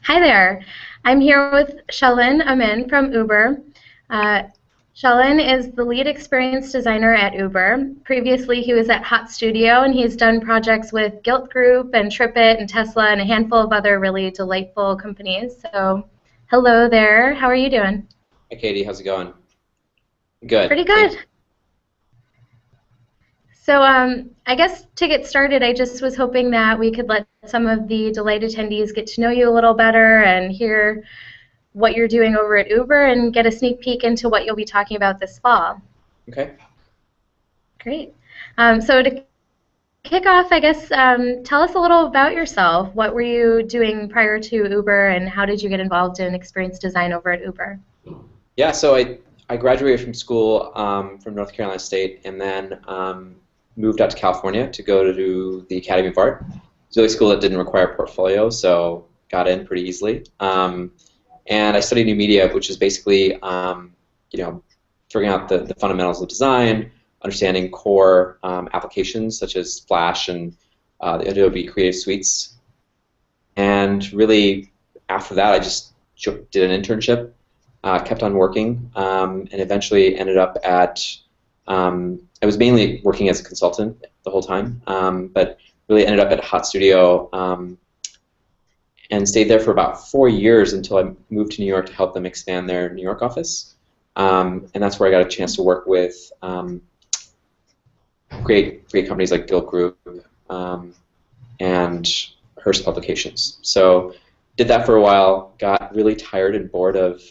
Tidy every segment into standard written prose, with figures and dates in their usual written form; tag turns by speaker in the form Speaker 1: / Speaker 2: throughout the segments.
Speaker 1: Hi there. I'm here with Shalin Amin from Uber. Uh, Shalin is the lead experience designer at Uber. Previously, he was at Hot Studio, and he's done projects with Gilt Group and TripIt and Tesla and a handful of other really delightful companies. So, hello there. How are you doing?
Speaker 2: Hey Katie, how's it going? Good,
Speaker 1: Pretty
Speaker 2: thanks.
Speaker 1: good. So, I guess to get started, I just was hoping that we could let some of the delayed attendees get to know you a little better and hear what you're doing over at Uber and get a sneak peek into what you'll be talking about this fall.
Speaker 2: Okay.
Speaker 1: Great. So to kick off, I guess, tell us a little about yourself. What were you doing prior to Uber, and how did you get involved in experience design over at Uber?
Speaker 2: Yeah, so I graduated from school from North Carolina State and then moved out to California to go to do the Academy of Art. It's really a school that didn't require a portfolio, so got in pretty easily. And I studied new media, which is basically figuring out the fundamentals of design, understanding core applications such as Flash and the Adobe Creative Suites. And really, after that, I just did an internship, kept on working, and eventually ended up at. I was mainly working as a consultant the whole time, but really ended up at Hot Studio and stayed there for about 4 years until I moved to New York to help them expand their New York office. And that's where I got a chance to work with great companies like Gilt Group and Hearst Publications. So did that for a while, got really tired and bored of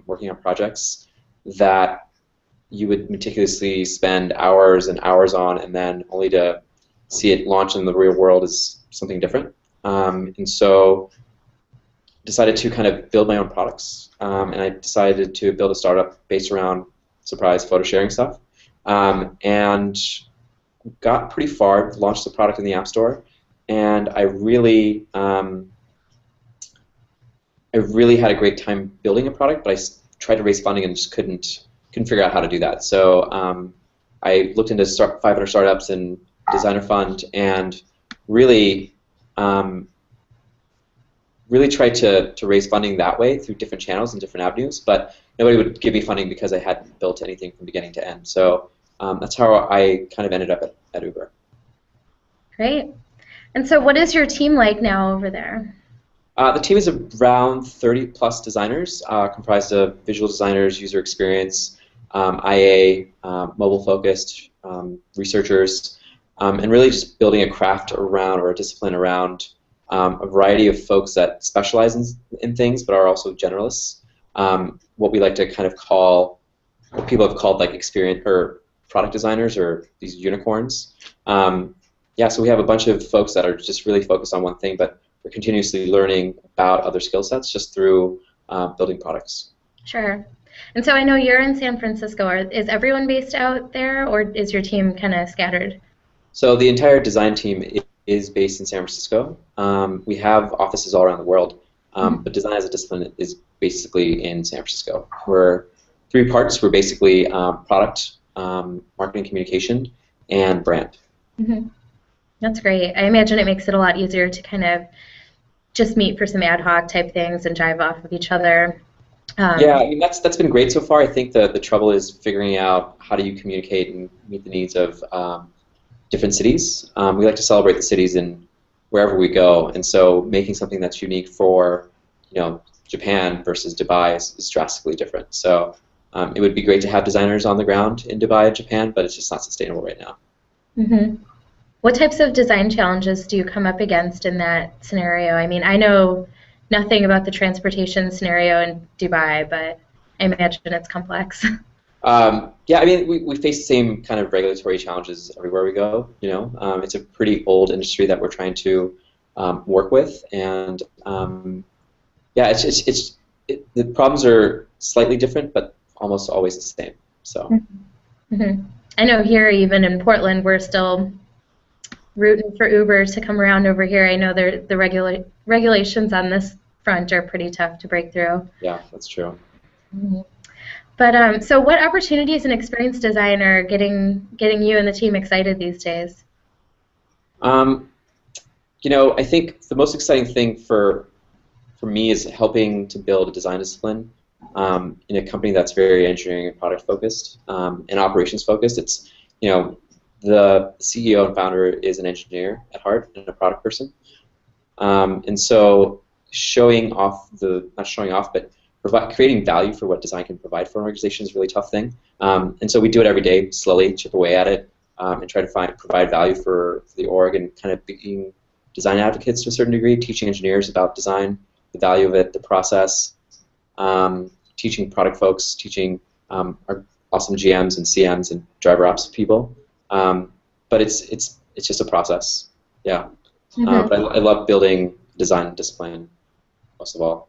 Speaker 2: working on projects that you would meticulously spend hours and hours on, and then only to see it launch in the real world is something different. And so decided to kind of build my own products, and I decided to build a startup based around, surprise, photo sharing stuff, and got pretty far, launched the product in the App Store, and I really had a great time building a product, but I tried to raise funding and just couldn't figure out how to do that. So I looked into 500 startups and Designer Fund, and really really tried to raise funding that way through different channels and different avenues, but nobody would give me funding because I hadn't built anything from beginning to end. So that's how I kind of ended up at Uber.
Speaker 1: Great. And so, what is your team like now over there?
Speaker 2: The team is around 30 plus designers, comprised of visual designers, user experience, IA, mobile focused researchers, and really just building a craft around, or a discipline around, a variety of folks that specialize in things but are also generalists. What we like to kind of call, what people have called like experience or product designers, or these unicorns. Yeah, so we have a bunch of folks that are just really focused on one thing, but we're continuously learning about other skill sets just through building products.
Speaker 1: Sure. And so I know you're in San Francisco. Is everyone based out there, or is your team kind of scattered?
Speaker 2: So the entire design team is based in San Francisco. We have offices all around the world, but design as a discipline is basically in San Francisco. We're three parts. We're basically product, marketing, communication, and brand.
Speaker 1: Mm-hmm. That's great. I imagine it makes it a lot easier to kind of just meet for some ad hoc type things and jive off of each other.
Speaker 2: Yeah, I mean that's been great so far. I think the trouble is figuring out how do you communicate and meet the needs of different cities. We like to celebrate the cities in wherever we go, and so making something that's unique for Japan versus Dubai is drastically different. So it would be great to have designers on the ground in Dubai and Japan, but it's just not sustainable right now.
Speaker 1: Mm-hmm. What types of design challenges do you come up against in that scenario? I mean, I know nothing about the transportation scenario in Dubai, but I imagine it's complex.
Speaker 2: Yeah, I mean, we face the same kind of regulatory challenges everywhere we go. It's a pretty old industry that we're trying to work with, and yeah, the problems are slightly different, but almost always the same. So.
Speaker 1: Mm-hmm. I know here, even in Portland, we're still rooting for Uber to come around over here. I know the regulations on this front are pretty tough to break through.
Speaker 2: Yeah, that's true.
Speaker 1: Mm-hmm. But so what opportunities and experience design are getting you and the team excited these days?
Speaker 2: I think the most exciting thing for for me is helping to build a design discipline in a company that's very engineering and product focused and operations focused. It's, the CEO and founder is an engineer at heart and a product person. And so not showing off, but creating value for what design can provide for an organization is a really tough thing. And so we do it every day, slowly chip away at it, and try to provide value for the org and kind of being design advocates to a certain degree, teaching engineers about design, the value of it, the process, teaching product folks, teaching our awesome GMs and CMs and driver ops people. But it's just a process, yeah.
Speaker 1: Mm-hmm.
Speaker 2: But I love building design discipline most of all.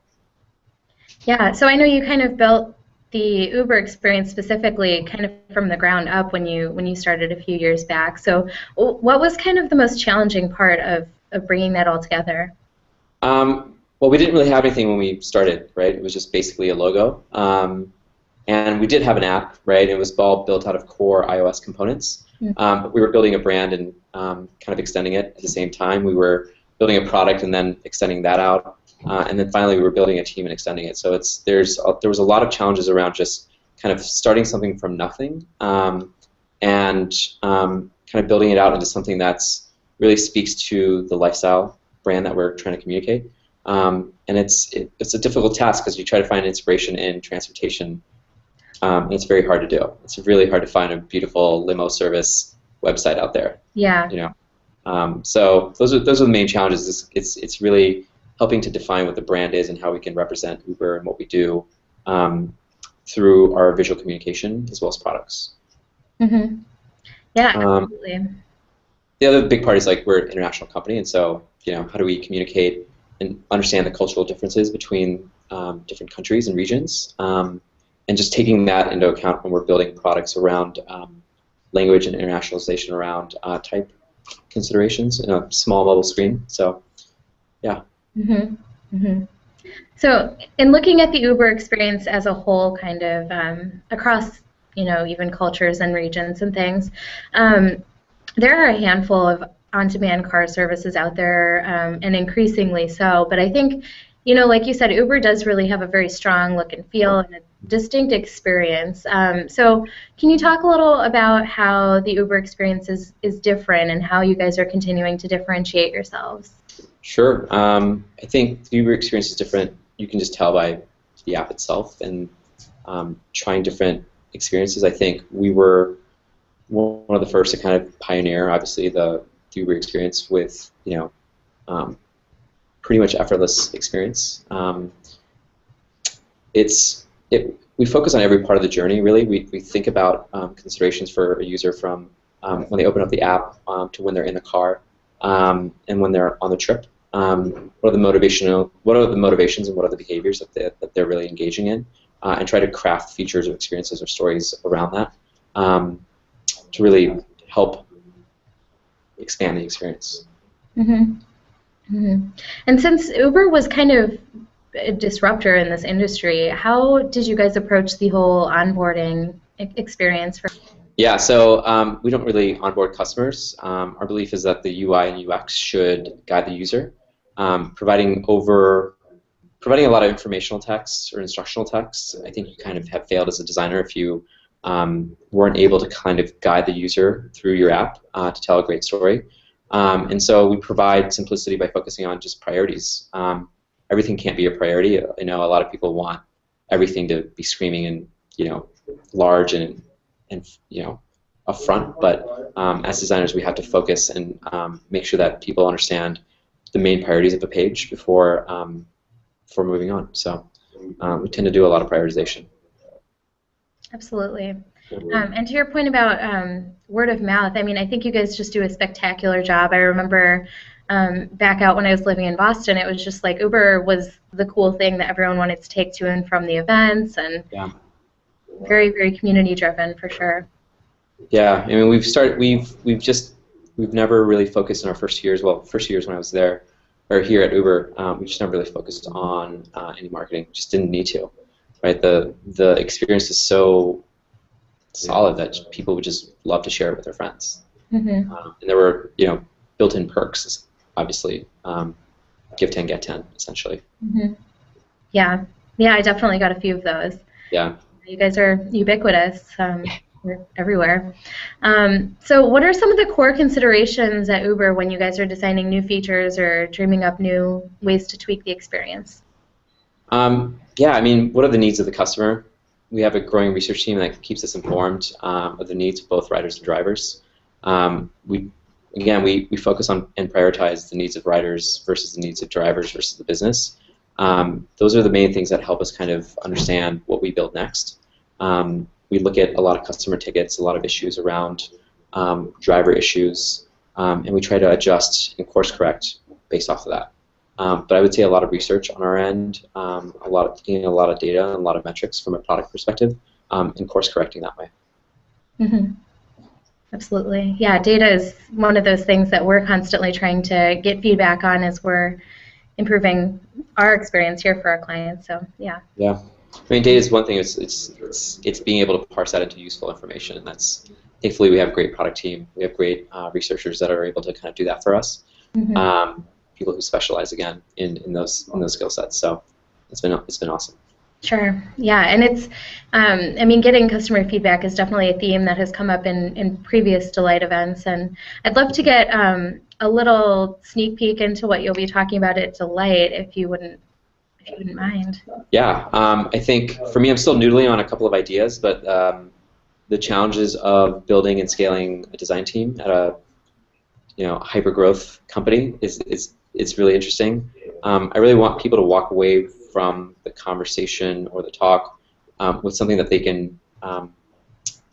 Speaker 1: Yeah, so I know you kind of built the Uber experience specifically kind of from the ground up when you started a few years back. So what was kind of the most challenging part of bringing that all together?
Speaker 2: Well, we didn't really have anything when we started, right? It was just basically a logo. And we did have an app, right? It was all built out of core iOS components. But we were building a brand and kind of extending it at the same time. We were building a product and then extending that out. And then finally we were building a team and extending it. So there was a lot of challenges around just kind of starting something from nothing and kind of building it out into something that's really speaks to the lifestyle brand that we're trying to communicate. And it's a difficult task because you try to find inspiration in transportation. And it's very hard to do. It's really hard to find a beautiful limo service website out there.
Speaker 1: Yeah.
Speaker 2: So those are the main challenges. It's really helping to define what the brand is and how we can represent Uber and what we do through our visual communication as well as products.
Speaker 1: Mm-hmm. Yeah, absolutely.
Speaker 2: The other big part is we're an international company, and so how do we communicate and understand the cultural differences between different countries and regions, and just taking that into account when we're building products around language and internationalization around type considerations in a small mobile screen. So, yeah.
Speaker 1: Mm-hmm. Mm-hmm. So, in looking at the Uber experience as a whole, kind of across, even cultures and regions and things, there are a handful of on-demand car services out there, and increasingly so. But I think, like you said, Uber does really have a very strong look and feel and a distinct experience. So, can you talk a little about how the Uber experience is different and how you guys are continuing to differentiate yourselves?
Speaker 2: Sure. I think the Uber experience is different. You can just tell by the app itself and trying different experiences. I think we were one of the first to kind of pioneer, obviously, the Uber experience with pretty much effortless experience. We focus on every part of the journey. Really, we think about considerations for a user from when they open up the app to when they're in the car and when they're on the trip. What are the motivations and what are the behaviors that they're really engaging in, and try to craft features or experiences or stories around that to really help expand the experience.
Speaker 1: Mm-hmm. Mm-hmm. And since Uber was kind of a disruptor in this industry, how did you guys approach the whole onboarding experience?
Speaker 2: Yeah, so we don't really onboard customers. Our belief is that the UI and UX should guide the user, providing a lot of informational text or instructional text. I think you kind of have failed as a designer if you weren't able to kind of guide the user through your app to tell a great story. And so we provide simplicity by focusing on just priorities. Everything can't be a priority. I know a lot of people want everything to be screaming and large and upfront, but as designers we have to focus and make sure that people understand the main priorities of a page before moving on. So we tend to do a lot of prioritization.
Speaker 1: Absolutely. And to your point about word of mouth, I mean, I think you guys just do a spectacular job. I remember back out when I was living in Boston, it was just like Uber was the cool thing that everyone wanted to take to and from the events, and very, very community driven for sure.
Speaker 2: Yeah, I mean, we've never really focused in our first years. Well, first years when I was there, or here at Uber, we just never really focused on any marketing. Just didn't need to, right? The experience is so solid that people would just love to share it with their friends. Mm-hmm. And there were built-in perks, obviously, give 10, get 10, essentially.
Speaker 1: Mm-hmm. Yeah. Yeah, I definitely got a few of those.
Speaker 2: Yeah.
Speaker 1: You guys are ubiquitous. You're everywhere. So what are some of the core considerations at Uber when you guys are designing new features or dreaming up new ways to tweak the experience?
Speaker 2: Yeah, I mean, what are the needs of the customer? We have a growing research team that keeps us informed of the needs of both riders and drivers. We focus on and prioritize the needs of riders versus the needs of drivers versus the business. Those are the main things that help us kind of understand what we build next. We look at a lot of customer tickets, a lot of issues around driver issues, and we try to adjust and course correct based off of that. But I would say a lot of research on our end, a lot of data and a lot of metrics from a product perspective, and course correcting that way.
Speaker 1: Mm-hmm. Absolutely. Yeah, data is one of those things that we're constantly trying to get feedback on as we're improving our experience here for our clients. So yeah.
Speaker 2: Yeah. I mean, data is one thing. It's being able to parse that into useful information, and that's thankfully we have a great product team. We have great researchers that are able to kind of do that for us.
Speaker 1: Mm-hmm.
Speaker 2: People who specialize again in those skill sets. So it's been awesome.
Speaker 1: Sure. Yeah, and it's, I mean, getting customer feedback is definitely a theme that has come up in previous Delight events, and I'd love to get a little sneak peek into what you'll be talking about at Delight, if you wouldn't mind.
Speaker 2: Yeah, I think for me, I'm still noodling on a couple of ideas, but the challenges of building and scaling a design team at a hyper growth company is really interesting. I really want people to walk away from the conversation or the talk with something that they can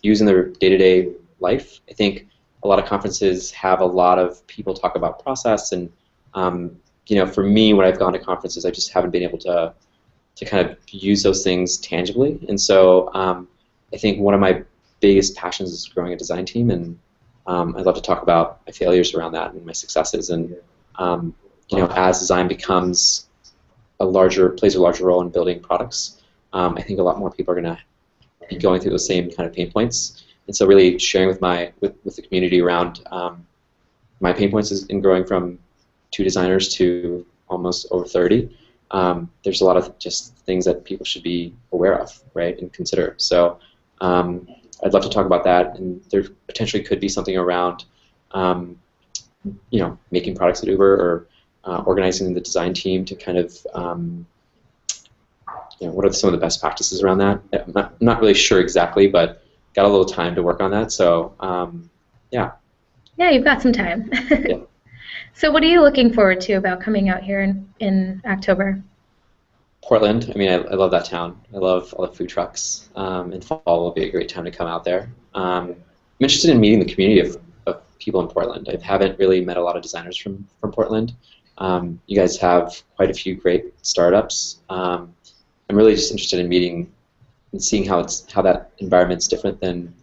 Speaker 2: use in their day-to-day life. I think a lot of conferences have a lot of people talk about process, and for me, when I've gone to conferences, I just haven't been able to kind of use those things tangibly. And so I think one of my biggest passions is growing a design team, and I'd love to talk about my failures around that and my successes. And as design plays a larger role in building products, I think a lot more people are going to be going through those same kind of pain points. And so really sharing with the community around my pain points in growing from 2 designers to almost over 30. There's a lot of just things that people should be aware of, right, and consider. So I'd love to talk about that, and there potentially could be something around making products at Uber, or organizing the design team to kind of what are some of the best practices around that. I'm not really sure exactly, but got a little time to work on that. So yeah.
Speaker 1: Yeah, you've got some time.
Speaker 2: Yeah.
Speaker 1: So what are you looking forward to about coming out here in October?
Speaker 2: Portland. I mean, I love that town. I love all the food trucks. And fall will be a great time to come out there. I'm interested in meeting the community of people in Portland. I haven't really met a lot of designers from Portland. You guys have quite a few great startups. I'm really just interested in meeting and seeing how that environment's different than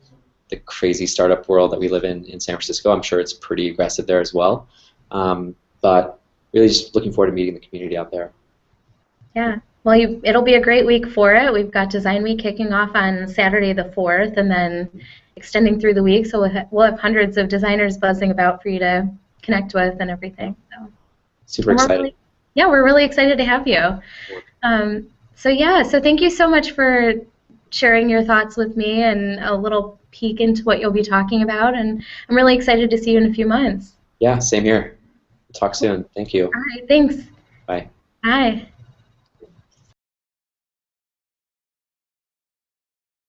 Speaker 2: the crazy startup world that we live in San Francisco. I'm sure it's pretty aggressive there as well. But really just looking forward to meeting the community out there.
Speaker 1: Yeah. Well, it'll be a great week for it. We've got Design Week kicking off on Saturday the 4th, and then extending through the week. So we'll have hundreds of designers buzzing about for you to connect with and everything. So
Speaker 2: super excited.
Speaker 1: We're really excited to have you. So thank you so much for sharing your thoughts with me and a little peek into what you'll be talking about. And I'm really excited to see you in a few months.
Speaker 2: Yeah, same here. Talk soon. Thank you.
Speaker 1: All right, thanks.
Speaker 2: Bye.
Speaker 1: Bye.